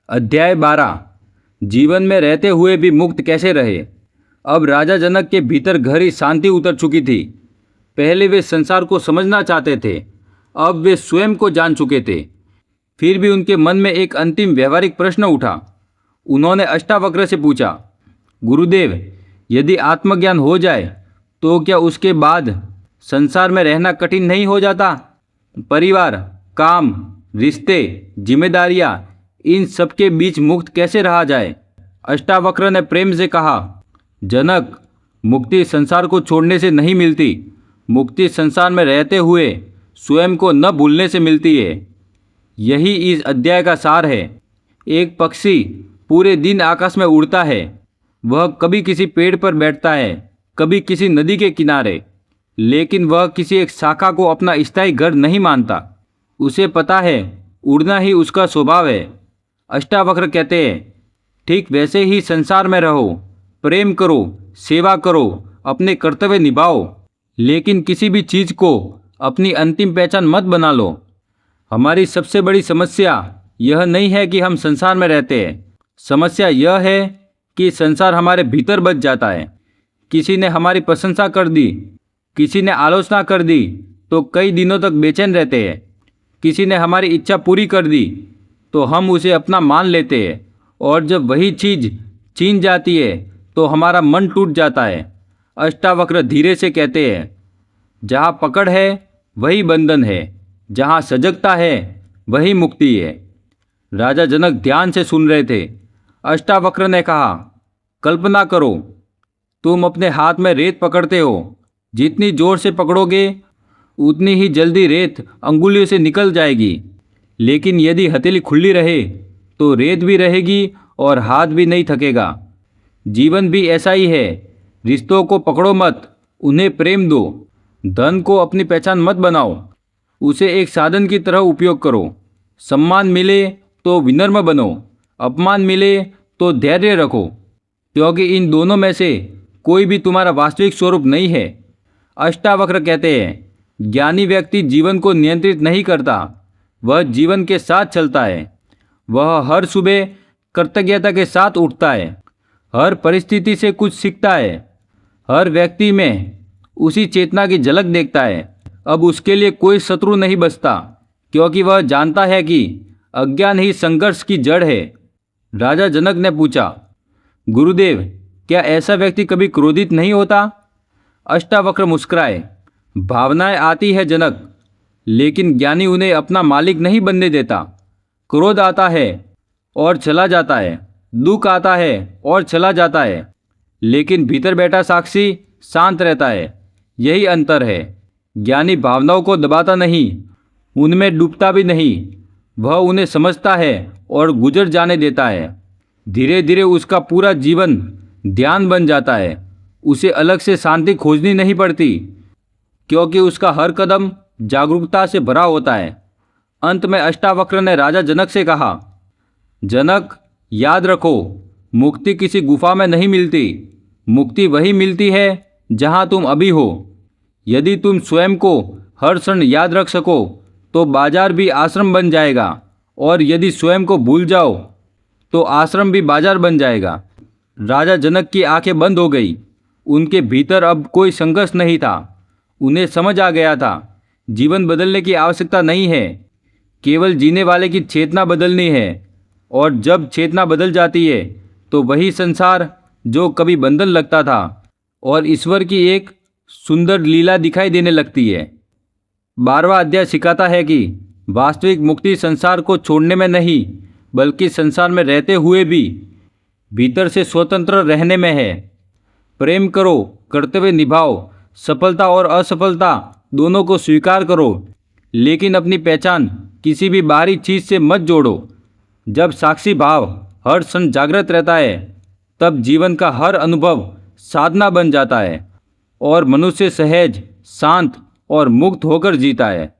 अध्याय 12। जीवन में रहते हुए भी मुक्त कैसे रहे। अब राजा जनक के भीतर गहरी शांति उतर चुकी थी। पहले वे संसार को समझना चाहते थे, अब वे स्वयं को जान चुके थे। फिर भी उनके मन में एक अंतिम व्यवहारिक प्रश्न उठा। उन्होंने अष्टावक्र से पूछा, गुरुदेव, यदि आत्मज्ञान हो जाए तो क्या उसके बाद संसार में रहना कठिन नहीं हो जाता? परिवार, काम, रिश्ते, जिम्मेदारियां, इन सब के बीच मुक्त कैसे रहा जाए? अष्टावक्र ने प्रेम से कहा, जनक, मुक्ति संसार को छोड़ने से नहीं मिलती। मुक्ति संसार में रहते हुए स्वयं को न भूलने से मिलती है। यही इस अध्याय का सार है। एक पक्षी पूरे दिन आकाश में उड़ता है। वह कभी किसी पेड़ पर बैठता है, कभी किसी नदी के किनारे, लेकिन वह किसी एक शाखा को अपना स्थायी घर नहीं मानता। उसे पता है उड़ना ही उसका स्वभाव है। अष्टावक्र कहते हैं, ठीक वैसे ही संसार में रहो, प्रेम करो, सेवा करो, अपने कर्तव्य निभाओ, लेकिन किसी भी चीज़ को अपनी अंतिम पहचान मत बना लो। हमारी सबसे बड़ी समस्या यह नहीं है कि हम संसार में रहते हैं। समस्या यह है कि संसार हमारे भीतर बच जाता है। किसी ने हमारी प्रशंसा कर दी, किसी ने आलोचना कर दी तो कई दिनों तक बेचैन रहते हैं। किसी ने हमारी इच्छा पूरी कर दी तो हम उसे अपना मान लेते हैं, और जब वही चीज़ छीन जाती है तो हमारा मन टूट जाता है। अष्टावक्र धीरे से कहते हैं, जहाँ पकड़ है वही बंधन है, जहाँ सजगता है वही मुक्ति है। राजा जनक ध्यान से सुन रहे थे। अष्टावक्र ने कहा, कल्पना करो, तुम अपने हाथ में रेत पकड़ते हो। जितनी जोर से पकड़ोगे उतनी ही जल्दी रेत अंगुलियों से निकल जाएगी, लेकिन यदि हथेली खुली रहे तो रेत भी रहेगी और हाथ भी नहीं थकेगा। जीवन भी ऐसा ही है। रिश्तों को पकड़ो मत, उन्हें प्रेम दो। धन को अपनी पहचान मत बनाओ, उसे एक साधन की तरह उपयोग करो। सम्मान मिले तो विनम्र बनो, अपमान मिले तो धैर्य रखो, क्योंकि इन दोनों में से कोई भी तुम्हारा वास्तविक स्वरूप नहीं है। अष्टावक्र कहते हैं, ज्ञानी व्यक्ति जीवन को नियंत्रित नहीं करता, वह जीवन के साथ चलता है। वह हर सुबह कृतज्ञता के साथ उठता है, हर परिस्थिति से कुछ सीखता है, हर व्यक्ति में उसी चेतना की झलक देखता है। अब उसके लिए कोई शत्रु नहीं बचता, क्योंकि वह जानता है कि अज्ञान ही संघर्ष की जड़ है। राजा जनक ने पूछा, गुरुदेव, क्या ऐसा व्यक्ति कभी क्रोधित नहीं होता? अष्टावक्र मुस्कुराए, भावनाएं आती है जनक, लेकिन ज्ञानी उन्हें अपना मालिक नहीं बनने देता। क्रोध आता है और चला जाता है, दुख आता है और चला जाता है, लेकिन भीतर बैठा साक्षी शांत रहता है। यही अंतर है। ज्ञानी भावनाओं को दबाता नहीं, उनमें डूबता भी नहीं। वह उन्हें समझता है और गुजर जाने देता है। धीरे धीरे उसका पूरा जीवन ध्यान बन जाता है। उसे अलग से शांति खोजनी नहीं पड़ती, क्योंकि उसका हर कदम जागरूकता से भरा होता है। अंत में अष्टावक्र ने राजा जनक से कहा, जनक, याद रखो, मुक्ति किसी गुफा में नहीं मिलती। मुक्ति वही मिलती है जहाँ तुम अभी हो। यदि तुम स्वयं को हर क्षण याद रख सको तो बाजार भी आश्रम बन जाएगा, और यदि स्वयं को भूल जाओ तो आश्रम भी बाजार बन जाएगा। राजा जनक की आंखें बंद हो गई। उनके भीतर अब कोई संघर्ष नहीं था। उन्हें समझ आ गया था, जीवन बदलने की आवश्यकता नहीं है, केवल जीने वाले की चेतना बदलनी है। और जब चेतना बदल जाती है तो वही संसार जो कभी बंधन लगता था और ईश्वर की एक सुंदर लीला दिखाई देने लगती है। 12वां अध्याय सिखाता है कि वास्तविक मुक्ति संसार को छोड़ने में नहीं, बल्कि संसार में रहते हुए भी भीतर से स्वतंत्र रहने में है। प्रेम करो, कर्तव्य निभाओ, सफलता और असफलता दोनों को स्वीकार करो, लेकिन अपनी पहचान किसी भी बाहरी चीज़ से मत जोड़ो। जब साक्षी भाव हर क्षण जागृत रहता है, तब जीवन का हर अनुभव साधना बन जाता है और मनुष्य सहज, शांत और मुक्त होकर जीता है।